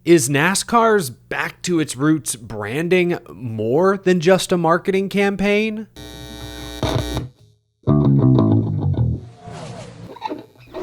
Is NASCAR's back to its roots branding more than just a marketing campaign?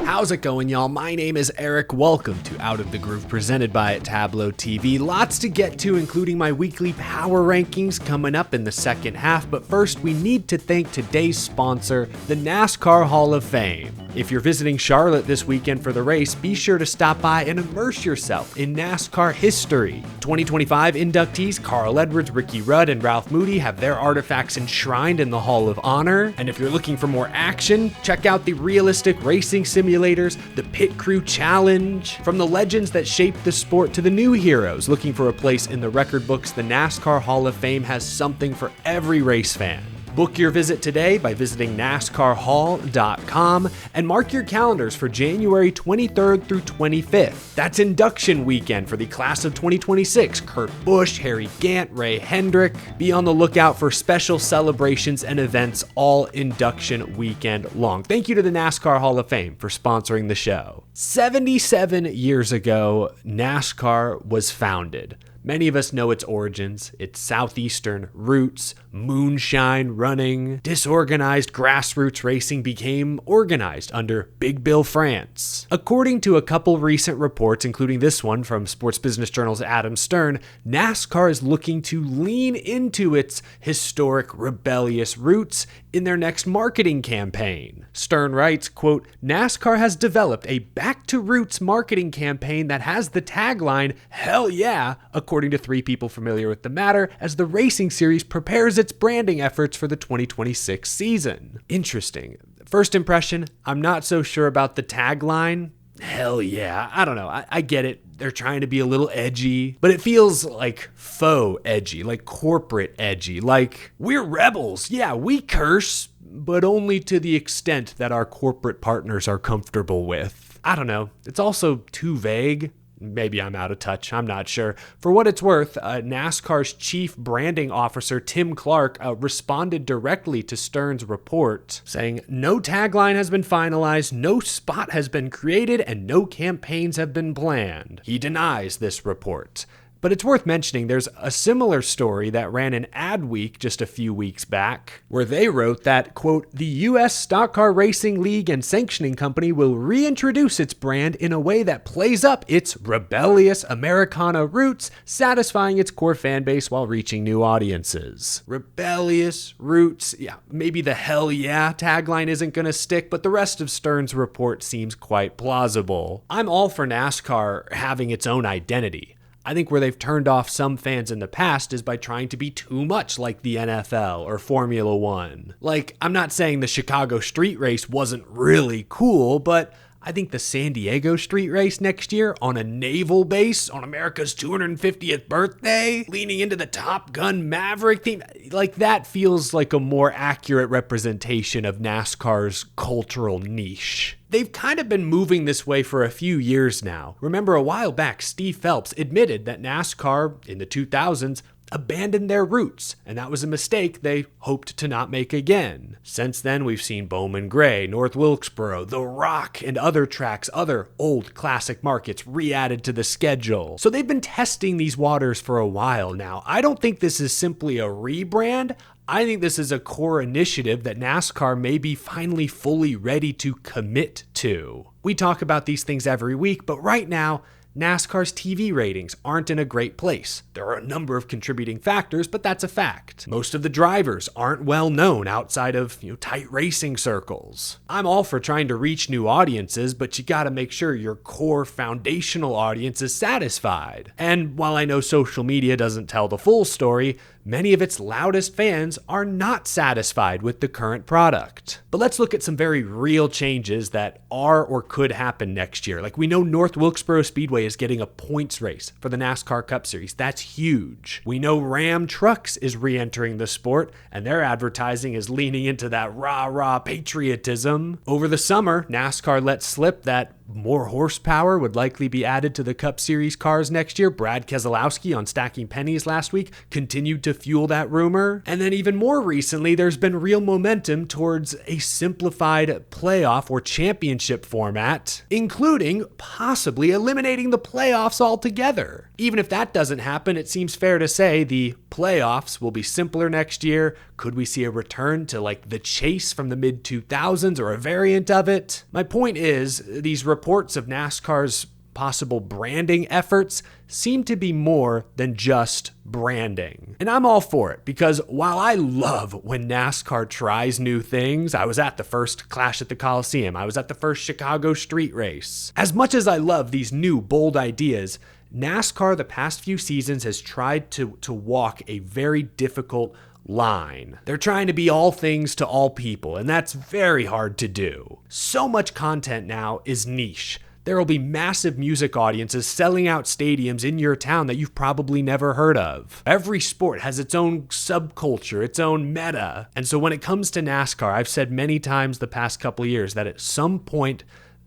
How's it going, y'all? My name is Eric. Welcome to Out of the Groove, presented by Tableau TV. Lots to get to, including my weekly power rankings coming up in the second half. But first, we need to thank today's sponsor, the NASCAR Hall of Fame. If you're visiting Charlotte this weekend for the race, be sure to stop by and immerse yourself in NASCAR history. 2025 inductees Carl Edwards, Ricky Rudd, and Ralph Moody have their artifacts enshrined in the Hall of Honor. And if you're looking for more action, check out the realistic racing simulators, the Pit Crew Challenge. From the legends that shaped the sport to the new heroes looking for a place in the record books, the NASCAR Hall of Fame has something for every race fan. Book your visit today by visiting NASCARHall.com and mark your calendars for January 23rd through 25th. That's induction weekend for the class of 2026. Kurt Busch, Harry Gant, Ray Hendrick. Be on the lookout for special celebrations and events all induction weekend long. Thank you to the NASCAR Hall of Fame for sponsoring the show. 77 years ago, NASCAR was founded. Many of us know its origins, its southeastern roots, moonshine running. Disorganized grassroots racing became organized under Big Bill France. According to a couple recent reports, including this one from Sports Business Journal's Adam Stern, NASCAR is looking to lean into its historic rebellious roots in their next marketing campaign. Stern writes, quote, NASCAR has developed a back-to-roots marketing campaign that has the tagline, "Hell yeah," according to three people familiar with the matter, as the racing series prepares its branding efforts for the 2026 season. Interesting. First impression, I'm not so sure about the tagline. Hell yeah. I don't know. I get it. They're trying to be a little edgy, but it feels like faux edgy, like corporate edgy, like we're rebels. Yeah, we curse, but only to the extent that our corporate partners are comfortable with. I don't know. It's also too vague. Maybe I'm out of touch. I'm not sure. For what it's worth, NASCAR's chief branding officer, Tim Clark, responded directly to Stern's report, saying, "No tagline has been finalized, no spot has been created, and no campaigns have been planned." He denies this report. But it's worth mentioning there's a similar story that ran in Adweek just a few weeks back, where they wrote that, quote, the U.S. Stock Car Racing League and Sanctioning Company will reintroduce its brand in a way that plays up its rebellious Americana roots, satisfying its core fan base while reaching new audiences. Rebellious roots, yeah, maybe the hell yeah tagline isn't going to stick, but the rest of Stern's report seems quite plausible. I'm all for NASCAR having its own identity. I think where they've turned off some fans in the past is by trying to be too much like the NFL or Formula One. Like, I'm not saying the Chicago street race wasn't really cool, but I think the San Diego street race next year on a naval base on America's 250th birthday, leaning into the Top Gun Maverick theme, like that feels like a more accurate representation of NASCAR's cultural niche. They've kind of been moving this way for a few years now. Remember, a while back, Steve Phelps admitted that NASCAR in the 2000s abandoned their roots, and that was a mistake they hoped to not make again. Since then, we've seen Bowman Gray, North Wilkesboro, The Rock, and other tracks, other old classic markets re-added to the schedule. So they've been testing these waters for a while now. I don't think this is simply a rebrand. I think this is a core initiative that NASCAR may be finally fully ready to commit to. We talk about these things every week, but right now, NASCAR's TV ratings aren't in a great place. There are a number of contributing factors, but that's a fact. Most of the drivers aren't well known outside of, tight racing circles. I'm all for trying to reach new audiences, but you gotta make sure your core foundational audience is satisfied. And while I know social media doesn't tell the full story, many of its loudest fans are not satisfied with the current product. But let's look at some very real changes that are or could happen next year. Like, we know North Wilkesboro Speedway is getting a points race for the NASCAR Cup Series. That's huge. We know Ram Trucks is re-entering the sport, and their advertising is leaning into that rah-rah patriotism. Over the summer, NASCAR let slip that More horsepower would likely be added to the Cup Series cars next year. Brad Keselowski on Stacking Pennies last week continued to fuel that rumor. And then even more recently, there's been real momentum towards a simplified playoff or championship format, including possibly eliminating the playoffs altogether. Even if that doesn't happen, it seems fair to say the playoffs will be simpler next year. Could we see a return to like the chase from the mid-2000s or a variant of it? My point is, these reports of NASCAR's possible branding efforts seem to be more than just branding. And I'm all for it, because while I love when NASCAR tries new things, I was at the first Clash at the Coliseum, I was at the first Chicago street race. As much as I love these new bold ideas, NASCAR the past few seasons has tried to walk a very difficult line. They're trying to be all things to all people, and that's very hard to do. So much content now is niche. There will be massive music audiences selling out stadiums in your town that you've probably never heard of. Every sport has its own subculture, its own meta. And so when it comes to NASCAR, I've said many times the past couple of years that at some point,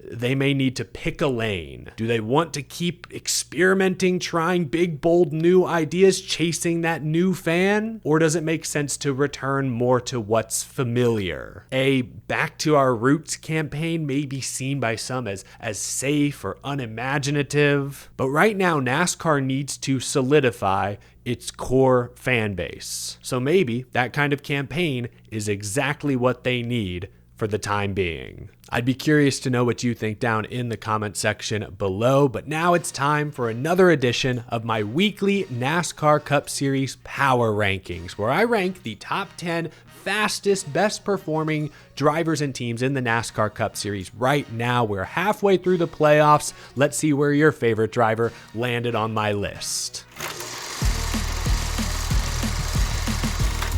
they may need to pick a lane. Do they want to keep experimenting, trying big, bold, new ideas, chasing that new fan? Or does it make sense to return more to what's familiar? A back to our roots campaign may be seen by some as safe or unimaginative. But right now, NASCAR needs to solidify its core fan base. So maybe that kind of campaign is exactly what they need for the time being. I'd be curious to know what you think down in the comment section below, but now it's time for another edition of my weekly NASCAR Cup Series Power Rankings, where I rank the top 10 fastest, best performing drivers and teams in the NASCAR Cup Series right now. We're halfway through the playoffs. Let's see where your favorite driver landed on my list.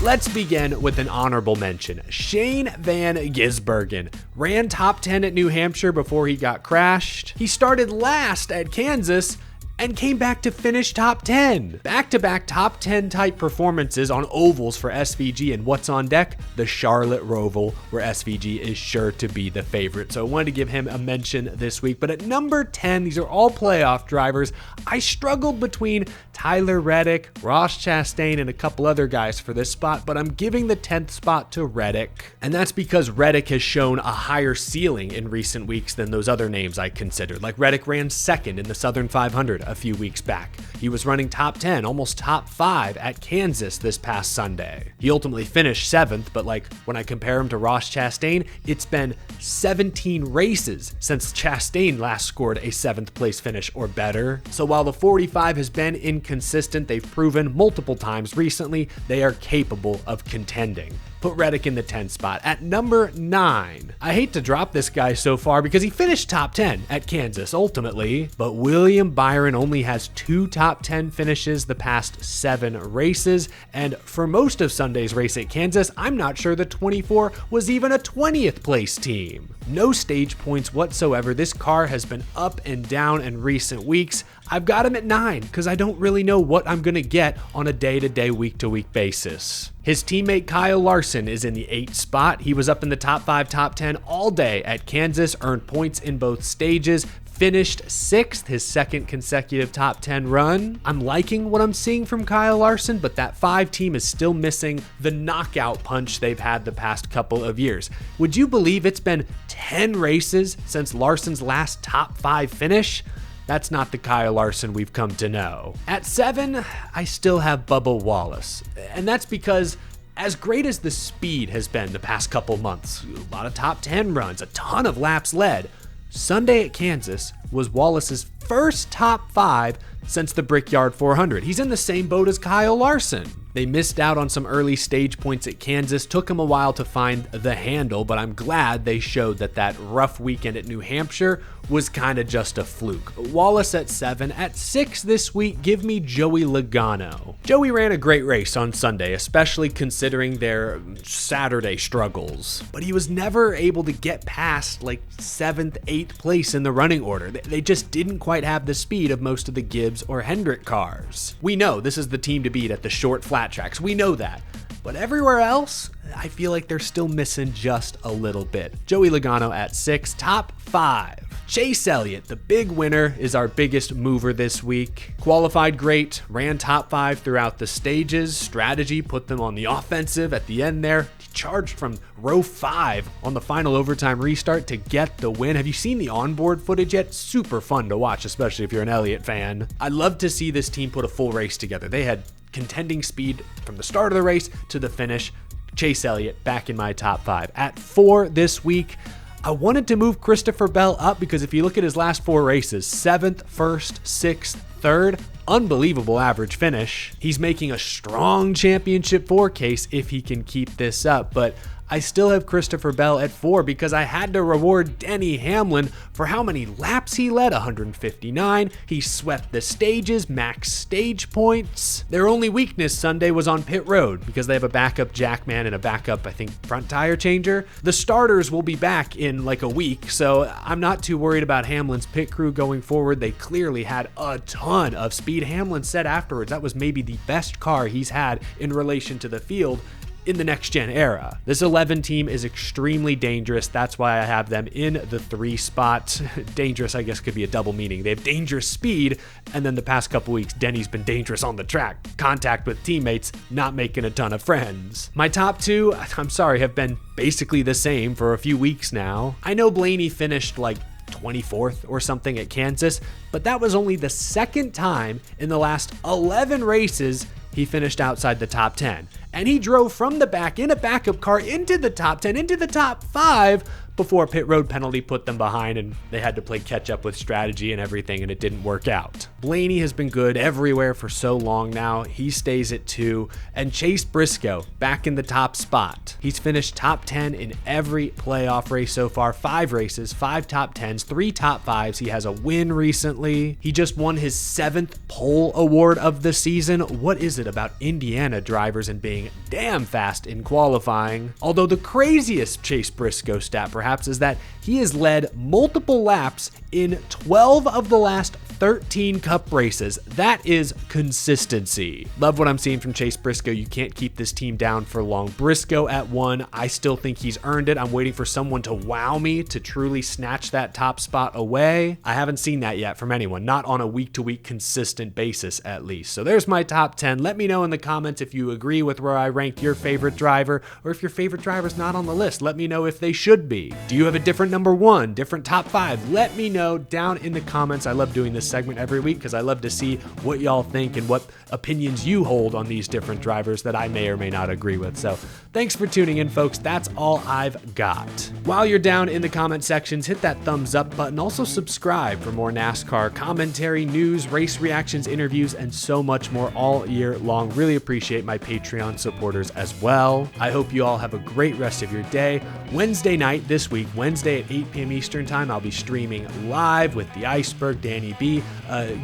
Let's begin with an honorable mention. Shane Van Gisbergen ran top 10 at New Hampshire before he got crashed. He started last at Kansas and came back to finish top 10. Back-to-back top 10 type performances on ovals for SVG, and what's on deck? The Charlotte Roval, where SVG is sure to be the favorite. So I wanted to give him a mention this week. But at number 10, these are all playoff drivers. I struggled between Tyler Reddick, Ross Chastain, and a couple other guys for this spot, but I'm giving the 10th spot to Reddick. And that's because Reddick has shown a higher ceiling in recent weeks than those other names I considered. Like Reddick ran second in the Southern 500 a few weeks back. He was running top 10, almost top 5 at Kansas this past Sunday. He ultimately finished 7th, but like when I compare him to Ross Chastain, it's been 17 races since Chastain last scored a 7th place finish or better. So while the 45 has been inconsistent, they've proven multiple times recently they are capable of contending. Put Reddick in the 10th spot. At number 9, I hate to drop this guy so far because he finished top 10 at Kansas ultimately, but William Byron only has 2 top 10 finishes the past 7 races, and for most of Sunday's race at Kansas, I'm not sure the 24 was even a 20th place team. No stage points whatsoever. This car has been up and down in recent weeks. I've got him at 9 because I don't really know what I'm going to get on a day-to-day, week-to-week basis. His teammate Kyle Larson is in the 8th spot. He was up in the top 5, top 10 all day at Kansas, earned points in both stages, finished 6th, his 2nd consecutive top 10 run. I'm liking what I'm seeing from Kyle Larson, but that 5 team is still missing the knockout punch they've had the past couple of years. Would you believe it's been 10 races since Larson's last top 5 finish? That's not the Kyle Larson we've come to know. At 7, I still have Bubba Wallace, and that's because as great as the speed has been the past couple months, a lot of top 10 runs, a ton of laps led, Sunday at Kansas was Wallace's first top 5 since the Brickyard 400. He's in the same boat as Kyle Larson. They missed out on some early stage points at Kansas, took him a while to find the handle, but I'm glad they showed that rough weekend at New Hampshire was kind of just a fluke. Wallace at 7. At 6 this week, give me Joey Logano. Joey ran a great race on Sunday, especially considering their Saturday struggles, but he was never able to get past like 7th, 8th place in the running order. They just didn't quite have the speed of most of the Gibbs or Hendrick cars. We know this is the team to beat at the short flat tracks. We know that. but everywhere else, I feel like they're still missing just a little bit. Joey Logano at 6, top 5. Chase Elliott, the big winner, is our biggest mover this week. Qualified great, ran top 5 throughout the stages. Strategy put them on the offensive at the end there. He charged from row 5 on the final overtime restart to get the win. Have you seen the onboard footage yet? Super fun to watch, especially if you're an Elliott fan. I'd love to see this team put a full race together. They had contending speed from the start of the race to the finish. Chase Elliott back in my top 5. At 4 this week, I wanted to move Christopher Bell up because if you look at his last 4 races, 7th, 1st, 6th, 3rd, unbelievable average finish. He's making a strong championship 4 case if he can keep this up, but I still have Christopher Bell at 4 because I had to reward Denny Hamlin for how many laps he led, 159. He swept the stages, max stage points. Their only weakness Sunday was on pit road because they have a backup jackman and a backup, I think, front tire changer. The starters will be back in like a week, so I'm not too worried about Hamlin's pit crew going forward. They clearly had a ton of speed. Hamlin said afterwards that was maybe the best car he's had in relation to the field in the next gen era. This 11 team is extremely dangerous. That's why I have them in the 3 spot. Dangerous, I guess, could be a double meaning. They have dangerous speed, and then the past couple weeks, Denny's been dangerous on the track. Contact with teammates, not making a ton of friends. My top 2, I'm sorry, have been basically the same for a few weeks now. I know Blaney finished like 24th or something at Kansas, but that was only the 2nd time in the last 11 races he finished outside the top 10. And he drove from the back in a backup car into the top 10, into the top 5 before a pit road penalty put them behind and they had to play catch up with strategy and everything, and it didn't work out. Blaney has been good everywhere for so long now. He stays at 2. And Chase Briscoe back in the top spot. He's finished top 10 in every playoff race so far. 5 races, 5 top 10s, 3 top 5s. He has a win recently. He just won his 7th pole award of the season. What is it about Indiana drivers and being damn fast in qualifying? Although the craziest Chase Briscoe stat perhaps is that he has led multiple laps in 12 of the last 13 cup races. That is consistency. Love what I'm seeing from Chase Briscoe. You can't keep this team down for long. Briscoe at 1. I still think he's earned it. I'm waiting for someone to wow me to truly snatch that top spot away. I haven't seen that yet from anyone, not on a week-to-week consistent basis at least. So there's my top 10. Let me know in the comments if you agree with where I ranked your favorite driver, or if your favorite driver's not on the list. Let me know if they should be. Do you have a different number 1, different top 5? Let me know down in the comments. I love doing this segment every week because I love to see what y'all think and what opinions you hold on these different drivers that I may or may not agree with. So thanks for tuning in, folks. That's all I've got. While you're down in the comment sections, hit that thumbs up button. Also subscribe for more NASCAR commentary, news, race reactions, interviews, and so much more all year long. Really appreciate my Patreon supporters as well. I hope you all have a great rest of your day. Wednesday night this week, Wednesday at 8 p.m. Eastern time, I'll be streaming live with the Iceberg, Danny B,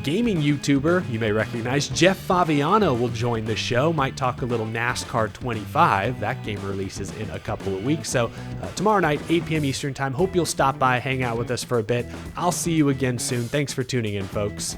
gaming YouTuber you may recognize. Jeff Faviano will join the show. Might talk a little NASCAR 25. That game releases in a couple of weeks. So tomorrow night, 8 p.m. Eastern time. Hope you'll stop by, hang out with us for a bit. I'll see you again soon. Thanks for tuning in, folks.